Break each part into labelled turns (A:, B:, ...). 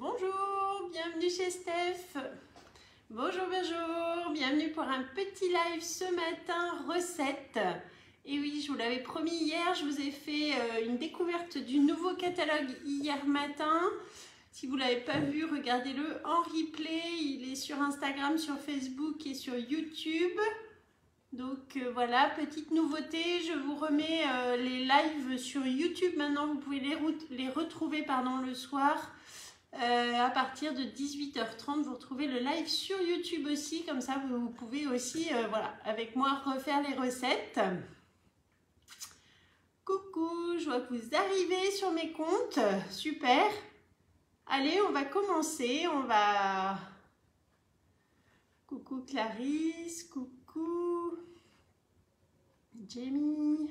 A: Bonjour, bienvenue chez Steph. Bonjour, bonjour, bienvenue pour un petit live ce matin, recette. Et oui, je vous l'avais promis hier, je vous ai fait une découverte du nouveau catalogue hier matin. Si vous ne l'avez pas vu, regardez-le en replay. Il est sur Instagram, sur Facebook et sur YouTube. Donc voilà, petite nouveauté, je vous remets les lives sur YouTube. Maintenant, vous pouvez les retrouver le soir. À partir de 18h30, vous retrouvez le live sur YouTube aussi. Comme ça, vous pouvez aussi, voilà, avec moi, refaire les recettes. Coucou, je vois que vous arrivez sur mes comptes. Super. Allez, on va commencer. Coucou Clarisse, coucou Jamie.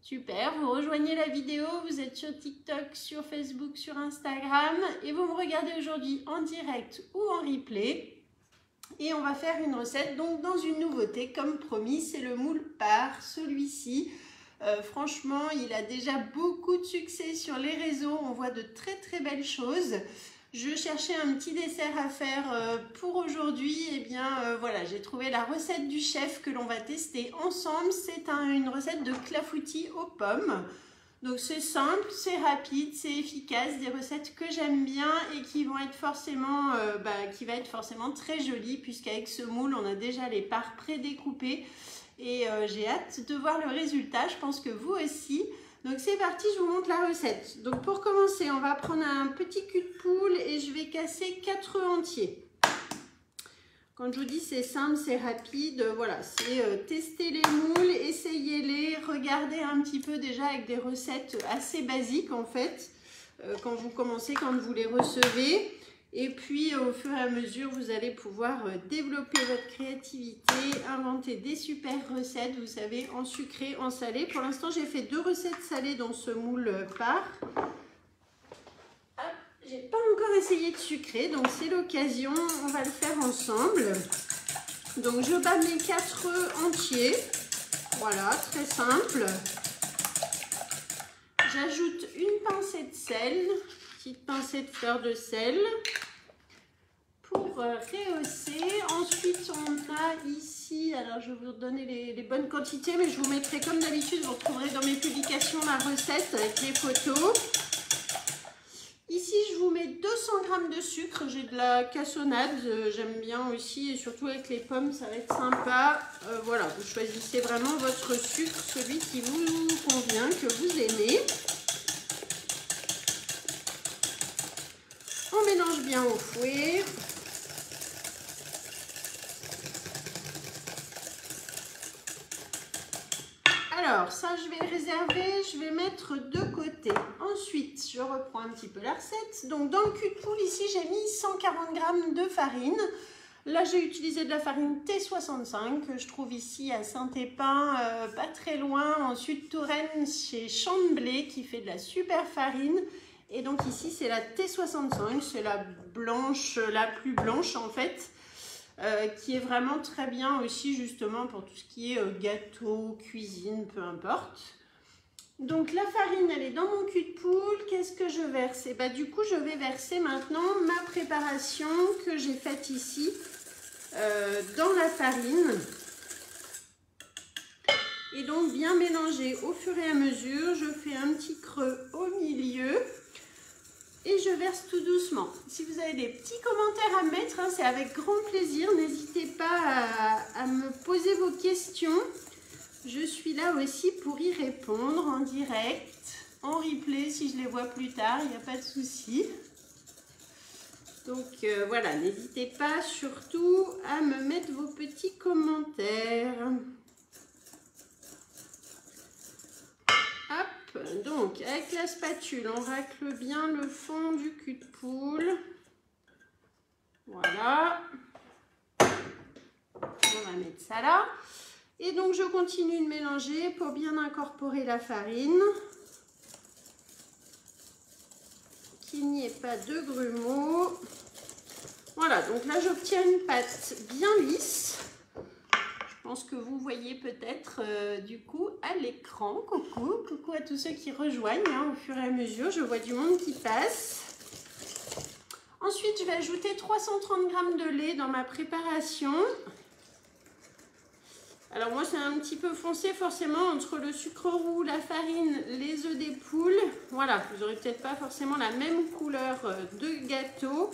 A: Super, vous rejoignez la vidéo, vous êtes sur TikTok, sur Facebook, sur Instagram et vous me regardez aujourd'hui en direct ou en replay. Et on va faire une recette donc dans une nouveauté comme promis, c'est le moule part, celui-ci. Franchement, il a déjà beaucoup de succès sur les réseaux, on voit de très belles choses. Je cherchais un petit dessert à faire pour aujourd'hui, et bien voilà, j'ai trouvé la recette du chef que l'on va tester ensemble. C'est une recette de clafoutis aux pommes. Donc c'est simple, c'est rapide, c'est efficace, des recettes que j'aime bien et qui vont être forcément, qui va être forcément très jolie puisqu'avec ce moule, on a déjà les parts pré-découpées et j'ai hâte de voir le résultat, je pense que vous aussi. Donc c'est parti, je vous montre la recette. Donc pour commencer, on va prendre un petit cul de poule et je vais casser 4 œufs entiers. Quand je vous dis c'est simple, c'est rapide, voilà, c'est tester les moules, essayez-les, regardez un petit peu déjà avec des recettes assez basiques en fait, quand vous commencez, quand vous les recevez. Et puis au fur et à mesure, vous allez pouvoir développer votre créativité, inventer des super recettes, vous savez, en sucré, en salé. Pour l'instant, j'ai fait 2 recettes salées dans ce moule part. J'ai pas encore essayé de sucré, donc c'est l'occasion, on va le faire ensemble. Donc je bats mes 4 œufs entiers, voilà, très simple. J'ajoute une pincée de sel, petite pincée de fleur de sel pour rehausser. Ensuite on a ici, alors je vais vous donner les bonnes quantités, mais je vous mettrai comme d'habitude, vous retrouverez dans mes publications la recette avec les photos. Ici, je vous mets 200 g de sucre, j'ai de la cassonade, j'aime bien aussi, et surtout avec les pommes, ça va être sympa. Voilà, vous choisissez vraiment votre sucre, celui qui vous convient, que vous aimez. On mélange bien au fouet. Alors, ça, je vais le réserver, je vais mettre de côté. Ensuite, je reprends un petit peu la recette. Donc, dans le cul de poule, ici, j'ai mis 140 g de farine. Là, j'ai utilisé de la farine T65 que je trouve ici à Saint-Épin, pas très loin, en Sud-Touraine, chez Champ de Blé, qui fait de la super farine. Et donc, ici, c'est la T65, c'est la blanche, la plus blanche, en fait. Qui est vraiment très bien aussi justement pour tout ce qui est gâteau, cuisine, peu importe. Donc la farine, elle est dans mon cul de poule. Qu'est-ce que je verse? Et bah, du coup, je vais verser maintenant ma préparation que j'ai faite ici dans la farine. Et donc bien mélanger au fur et à mesure. Je fais un petit creux au milieu. Et je verse tout doucement. Si vous avez des petits commentaires à mettre, hein, c'est avec grand plaisir. N'hésitez pas à me poser vos questions. Je suis là aussi pour y répondre en direct, en replay si je les vois plus tard, il n'y a pas de souci. Donc voilà, n'hésitez pas surtout à me mettre vos petits commentaires. Donc, avec la spatule, on racle bien le fond du cul de poule. Voilà. On va mettre ça là. Et donc, je continue de mélanger pour bien incorporer la farine. Qu'il n'y ait pas de grumeaux. Voilà, donc là, j'obtiens une pâte bien lisse. Je pense que vous voyez peut-être du coup à l'écran. Coucou à tous ceux qui rejoignent hein, au fur et à mesure. Je vois du monde qui passe. Ensuite, je vais ajouter 330 g de lait dans ma préparation. Alors moi, c'est un petit peu foncé forcément entre le sucre roux, la farine, les œufs des poules. Voilà, vous n'aurez peut-être pas forcément la même couleur de gâteau.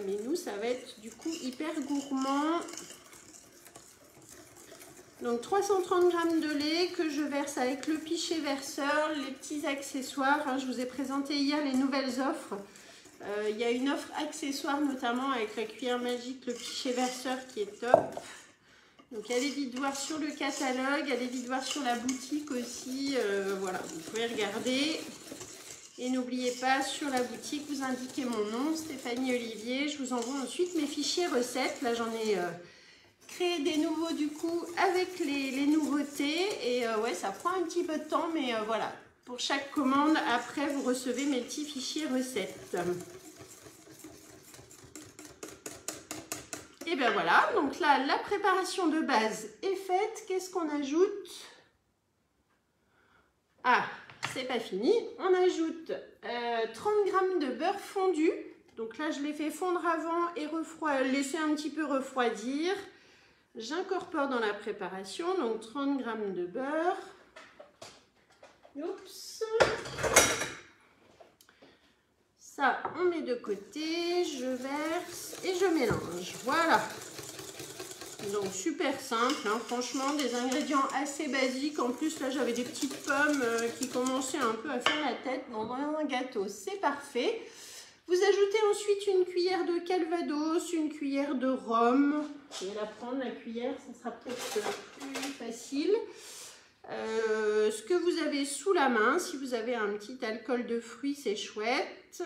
A: Mais nous, ça va être du coup hyper gourmand. Donc 330 g de lait que je verse avec le pichet verseur, les petits accessoires. Hein, je vous ai présenté hier les nouvelles offres. Il y a une offre accessoire notamment avec la cuillère magique, le pichet verseur qui est top. Donc allez vite voir sur le catalogue, allez vite voir sur la boutique aussi. Voilà, vous pouvez regarder. Et n'oubliez pas, sur la boutique, vous indiquez mon nom, Stéphanie Olivier. Je vous envoie ensuite mes fichiers recettes. Là, j'en ai créé des nouveaux du coup avec les nouveautés. Et ouais, ça prend un petit peu de temps, mais voilà. Pour chaque commande, après, vous recevez mes petits fichiers recettes. Et bien voilà, donc là, la préparation de base est faite. Qu'est-ce qu'on ajoute? Ah, c'est pas fini. On ajoute 30 g de beurre fondu. Donc là, je l'ai fait fondre avant et laisser un petit peu refroidir. J'incorpore dans la préparation, donc 30 g de beurre. Oups. Ça, on met de côté, je verse et je mélange. Voilà. Donc, super simple, hein, franchement, des ingrédients assez basiques. En plus, là, j'avais des petites pommes qui commençaient un peu à faire la tête dans un gâteau. C'est parfait. Vous ajoutez ensuite une cuillère de calvados, une cuillère de rhum. Je vais la prendre, la cuillère, ça sera peut-être plus facile. Ce que vous avez sous la main, si vous avez un petit alcool de fruits, c'est chouette.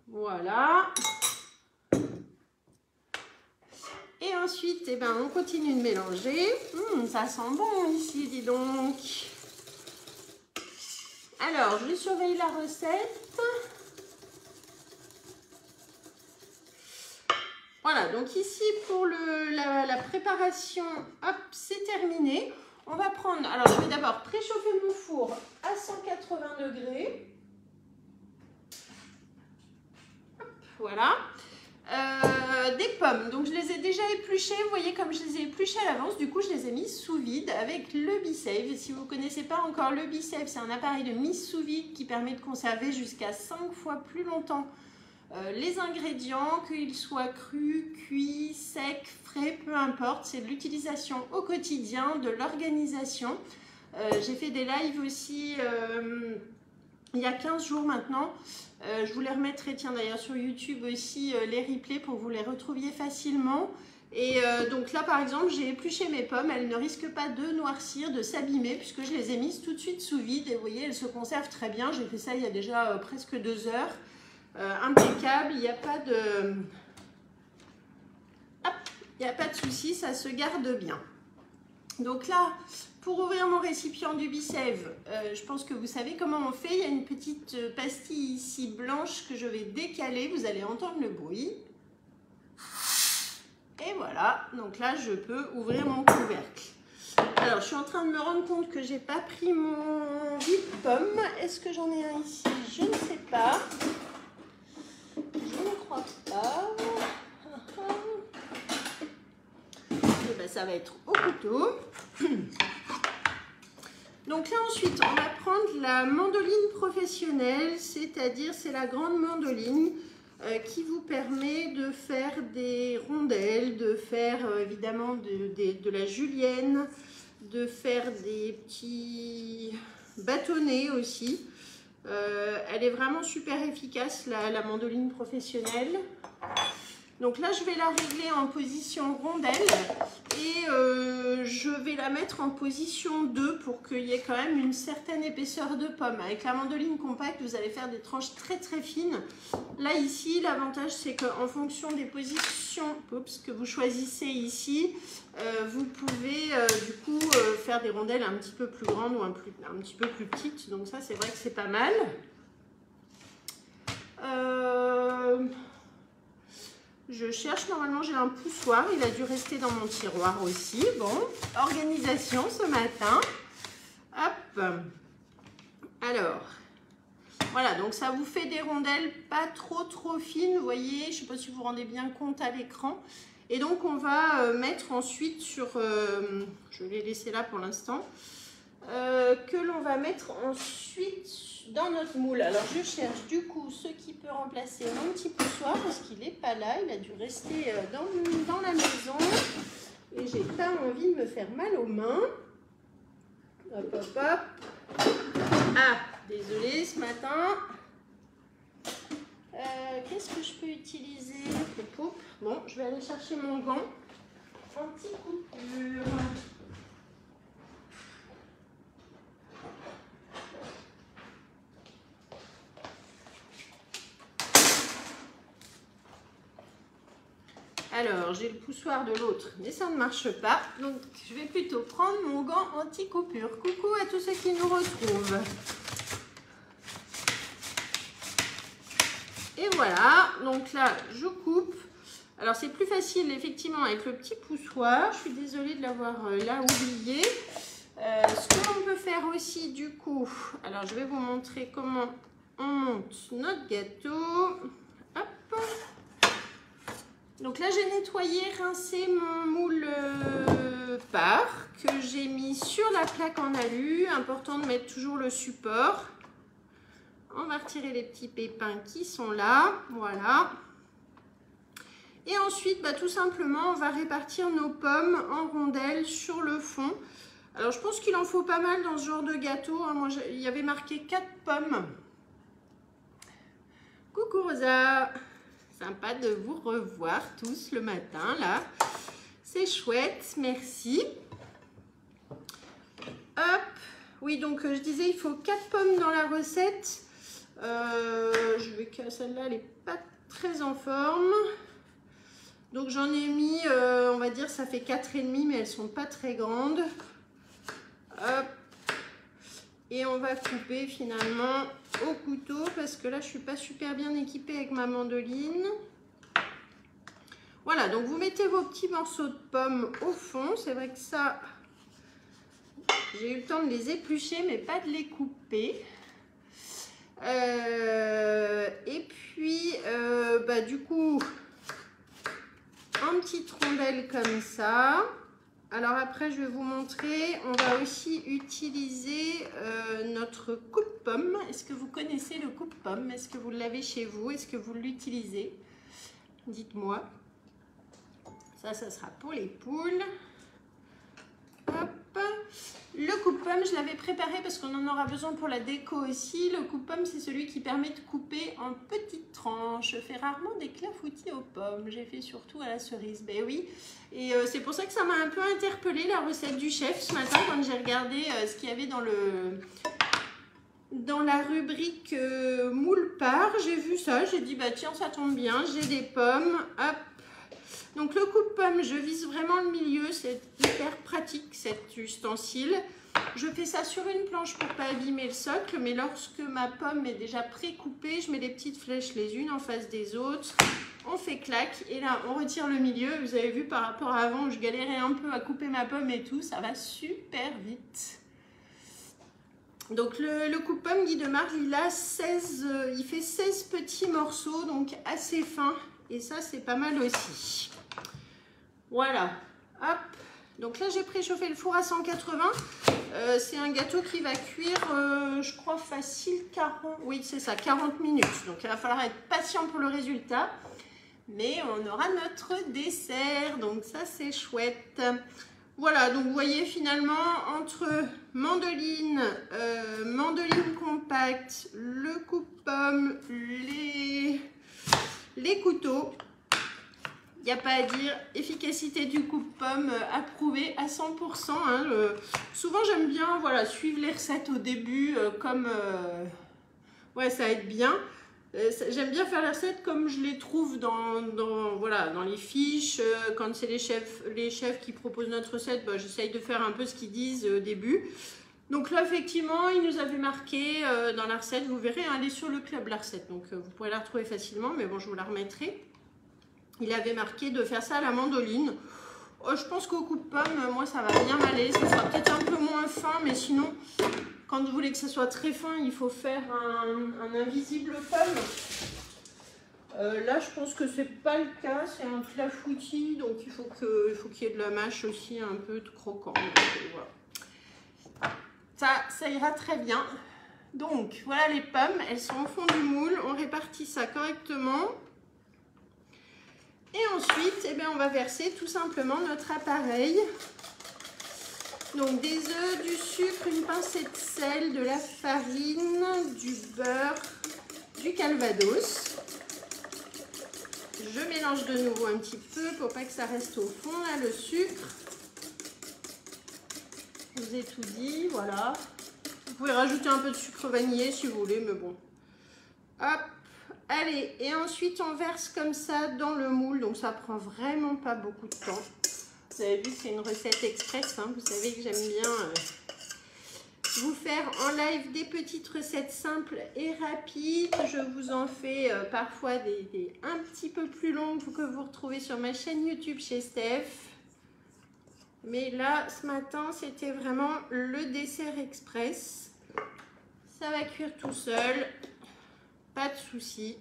A: Voilà. Et ensuite, eh ben, on continue de mélanger. Ça sent bon ici, dis donc. Alors, je surveille la recette. Voilà, donc ici, pour la préparation, hop, c'est terminé. On va prendre, alors je vais d'abord préchauffer mon four à 180 degrés. Hop, voilà. Des pommes, donc je les ai déjà épluchées. Vous voyez comme je les ai épluchées à l'avance, du coup je les ai mis sous vide avec le BeSave. Si vous ne connaissez pas encore le BeSave, c'est un appareil de mise sous vide qui permet de conserver jusqu'à 5 fois plus longtemps les ingrédients, qu'ils soient crus, cuits, secs, frais, peu importe. C'est de l'utilisation au quotidien, de l'organisation. J'ai fait des lives aussi il y a 15 jours maintenant. Je vous les remettrai, tiens d'ailleurs sur YouTube aussi, les replays pour que vous les retrouviez facilement. Et donc là par exemple, j'ai épluché mes pommes, elles ne risquent pas de noircir, de s'abîmer, puisque je les ai mises tout de suite sous vide. Et vous voyez, elles se conservent très bien. J'ai fait ça il y a déjà presque 2 heures. Impeccable, il n'y a pas de... Hop, il n'y a pas de souci, ça se garde bien. Donc là, pour ouvrir mon récipient du BeSave, je pense que vous savez comment on fait. Il y a une petite pastille ici blanche que je vais décaler. Vous allez entendre le bruit. Et voilà, donc là, je peux ouvrir mon couvercle. Alors, je suis en train de me rendre compte que j'ai pas pris mon vide-pomme. Est-ce que j'en ai un ici? Je ne sais pas. Je ne crois pas. Et ben, ça va être au couteau. Donc là ensuite on va prendre la mandoline professionnelle, c'est-à-dire c'est la grande mandoline qui vous permet de faire des rondelles, de faire évidemment de la julienne, de faire des petits bâtonnets aussi. Elle est vraiment super efficace la mandoline professionnelle. Donc là je vais la régler en position rondelle et je vais la mettre en position 2 pour qu'il y ait quand même une certaine épaisseur de pomme. Avec la mandoline compacte, vous allez faire des tranches très très fines. Là ici, l'avantage c'est qu'en fonction des positions que vous choisissez ici, vous pouvez du coup faire des rondelles un petit peu plus grandes ou un petit peu plus petites. Donc ça c'est vrai que c'est pas mal. Je cherche, normalement j'ai un poussoir, il a dû rester dans mon tiroir aussi. Bon, organisation ce matin. Hop. Alors, Voilà, donc ça vous fait des rondelles pas trop fines, vous voyez, je ne sais pas si vous vous rendez bien compte à l'écran. Et donc on va mettre ensuite sur, je vais les laisser là pour l'instant, que l'on va mettre ensuite dans notre moule. Alors je cherche du coup ce qui peut remplacer mon petit poussoir parce qu'il n'est pas là, il a dû rester dans la maison. Et j'ai pas envie de me faire mal aux mains. Hop, hop, hop. Ah, désolée ce matin. Qu'est-ce que je peux utiliser? Bon, je vais aller chercher mon gant anti-coupure. Alors, j'ai le poussoir de l'autre, mais ça ne marche pas. Donc, je vais plutôt prendre mon gant anti-coupure. Coucou à tous ceux qui nous retrouvent. Et voilà, donc là, je coupe. Alors, c'est plus facile, effectivement, avec le petit poussoir. Je suis désolée de l'avoir là oublié. Ce que l'on peut faire aussi, du coup, alors, je vais vous montrer comment on monte notre gâteau. Hop. Donc là, j'ai nettoyé, rincé mon moule part que j'ai mis sur la plaque en alu. Important de mettre toujours le support. On va retirer les petits pépins qui sont là. Voilà. Et ensuite, tout simplement, on va répartir nos pommes en rondelles sur le fond. Alors, je pense qu'il en faut pas mal dans ce genre de gâteau. Moi, il y avait marqué 4 pommes. Coucou Rosa! Sympa de vous revoir tous le matin, là. C'est chouette, merci. Hop. Oui, donc je disais, il faut 4 pommes dans la recette. Je vais que celle-là, elle n'est pas très en forme. Donc j'en ai mis, on va dire, ça fait 4,5, mais elles ne sont pas très grandes. Hop. Et on va couper finalement au couteau parce que là, je ne suis pas super bien équipée avec ma mandoline. Voilà, donc vous mettez vos petits morceaux de pommes au fond. C'est vrai que ça, j'ai eu le temps de les éplucher, mais pas de les couper. Et puis, du coup, en petites rondelles comme ça. Alors après, je vais vous montrer, on va aussi utiliser notre coupe-pomme. Est-ce que vous connaissez le coupe-pomme? Est-ce que vous l'avez chez vous? Est-ce que vous l'utilisez? Dites-moi. Ça sera pour les poules. Hop. Le coupe-pomme, je l'avais préparé parce qu'on en aura besoin pour la déco aussi. Le coupe-pomme, c'est celui qui permet de couper en petites tranches. Je fais rarement des clafoutis aux pommes. J'ai fait surtout à la cerise. Ben oui. Et c'est pour ça que ça m'a un peu interpellée la recette du chef ce matin quand j'ai regardé ce qu'il y avait dans la rubrique moule part. J'ai vu ça. J'ai dit, tiens, ça tombe bien. J'ai des pommes. Hop. Donc le coupe-pomme, je vise vraiment le milieu, c'est hyper pratique cet ustensile. Je fais ça sur une planche pour ne pas abîmer le socle, mais lorsque ma pomme est déjà pré-coupée, je mets des petites flèches les unes en face des autres. On fait clac et là on retire le milieu. Vous avez vu par rapport à avant où je galérais un peu à couper ma pomme et tout, ça va super vite. Donc le coupe-pomme Guy de Marge, il fait 16 petits morceaux, donc assez fins. Et ça, c'est pas mal aussi. Voilà. Hop. Donc là, j'ai préchauffé le four à 180. C'est un gâteau qui va cuire, je crois, facile 40. Oui, c'est ça, 40 minutes. Donc il va falloir être patient pour le résultat. Mais on aura notre dessert. Donc ça, c'est chouette. Voilà, donc vous voyez finalement, entre mandoline, mandoline compacte, le coupe-pomme, les couteaux, il n'y a pas à dire, efficacité du coupe-pomme approuvée à 100%. Hein, souvent j'aime bien suivre les recettes au début ouais, ça aide bien. J'aime bien faire les recettes comme je les trouve dans les fiches. Quand c'est les chefs qui proposent notre recette, j'essaye de faire un peu ce qu'ils disent au début. Donc là, effectivement, il nous avait marqué dans la recette, vous verrez, elle est sur le club la recette, donc vous pourrez la retrouver facilement, mais bon, je vous la remettrai. Il avait marqué de faire ça à la mandoline. Je pense qu'au coupe-pomme, moi, ça va bien m'aller. Ça sera peut-être un peu moins fin, mais sinon, Quand vous voulez que ça soit très fin, il faut faire un invisible pomme. Là, je pense que c'est pas le cas, c'est un clafoutis, donc il faut qu'il y ait de la mâche aussi un peu croquant. Voilà. Ça ira très bien. Donc, voilà les pommes, elles sont au fond du moule. On répartit ça correctement. Et ensuite, eh bien, on va verser tout simplement notre appareil. Donc, des œufs, du sucre, une pincée de sel, de la farine, du beurre, du calvados. Je mélange de nouveau un petit peu pour pas que ça reste au fond, là, le sucre. Je vous ai tout dit, voilà. Vous pouvez rajouter un peu de sucre vanillé si vous voulez, mais bon. Hop, allez. Et ensuite, on verse comme ça dans le moule. Donc, ça prend vraiment pas beaucoup de temps. Vous avez vu, c'est une recette express. Hein. Vous savez que j'aime bien vous faire en live des petites recettes simples et rapides. Je vous en fais parfois des un petit peu plus longues que vous retrouvez sur ma chaîne YouTube chez Steph. Mais là, ce matin, c'était vraiment le dessert express. Ça va cuire tout seul. Pas de souci.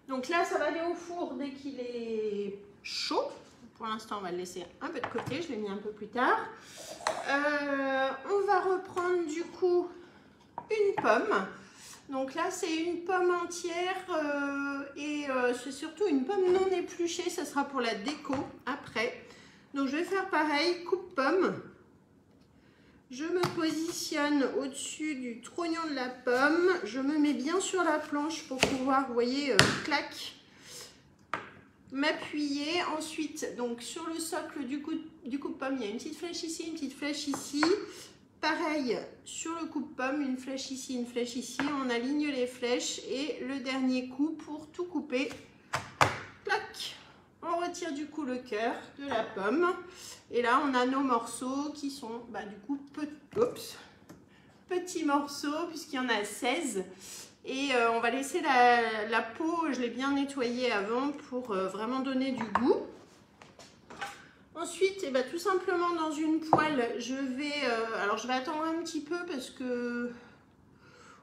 A: Donc là, ça va aller au four dès qu'il est chaud. Pour l'instant, on va le laisser un peu de côté. Je l'ai mis un peu plus tard. On va reprendre du coup une pomme. Donc là, c'est une pomme entière et c'est surtout une pomme non épluchée. Ça sera pour la déco après. Donc, je vais faire pareil, coupe pomme. Je me positionne au-dessus du trognon de la pomme. Je me mets bien sur la planche pour pouvoir, vous voyez, clac, m'appuyer. Ensuite, donc sur le socle du coupe-pomme, il y a une petite flèche ici, une petite flèche ici. Pareil, sur le coupe-pomme, une flèche ici, une flèche ici. On aligne les flèches et le dernier coup pour tout couper. Clac. On retire du coup le cœur de la pomme. Et là, on a nos morceaux qui sont du coup petits morceaux puisqu'il y en a 16. Et on va laisser la peau, je l'ai bien nettoyée avant pour vraiment donner du goût. Ensuite, tout simplement dans une poêle, je vais attendre un petit peu parce que...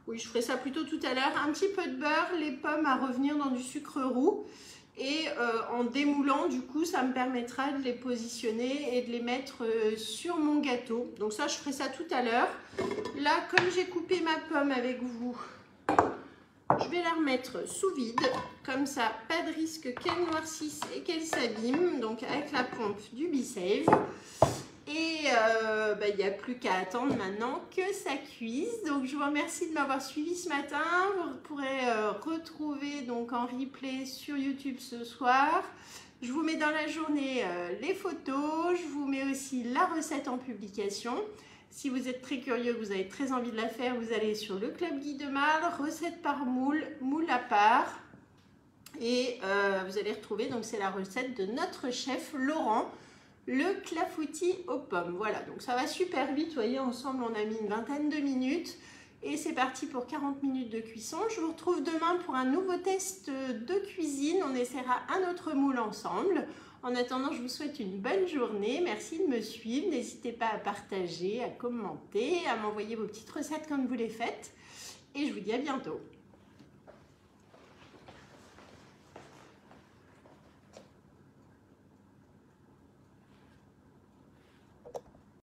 A: Oui, je ferai ça plutôt tout à l'heure. Un petit peu de beurre, les pommes à revenir dans du sucre roux. Et en démoulant, du coup, ça me permettra de les positionner et de les mettre sur mon gâteau. Donc ça, je ferai ça tout à l'heure. Là, comme j'ai coupé ma pomme avec vous, je vais la remettre sous vide. Comme ça, pas de risque qu'elle noircisse et qu'elle s'abîme. Donc avec la pompe du B-Save. Et il n'y a plus qu'à attendre maintenant que ça cuise. Donc je vous remercie de m'avoir suivi ce matin. Vous pourrez retrouver donc en replay sur YouTube ce soir. Je vous mets dans la journée les photos. Je vous mets aussi la recette en publication. Si vous êtes très curieux, que vous avez très envie de la faire, vous allez sur le Club Guy de Marle, recette par moule, moule à part. Et vous allez retrouver, donc c'est la recette de notre chef Laurent. Le clafoutis aux pommes. Voilà, donc ça va super vite. Vous voyez, ensemble, on a mis une vingtaine de minutes. Et c'est parti pour 40 minutes de cuisson. Je vous retrouve demain pour un nouveau test de cuisine. On essaiera un autre moule ensemble. En attendant, je vous souhaite une bonne journée. Merci de me suivre. N'hésitez pas à partager, à commenter, à m'envoyer vos petites recettes quand vous les faites. Et je vous dis à bientôt.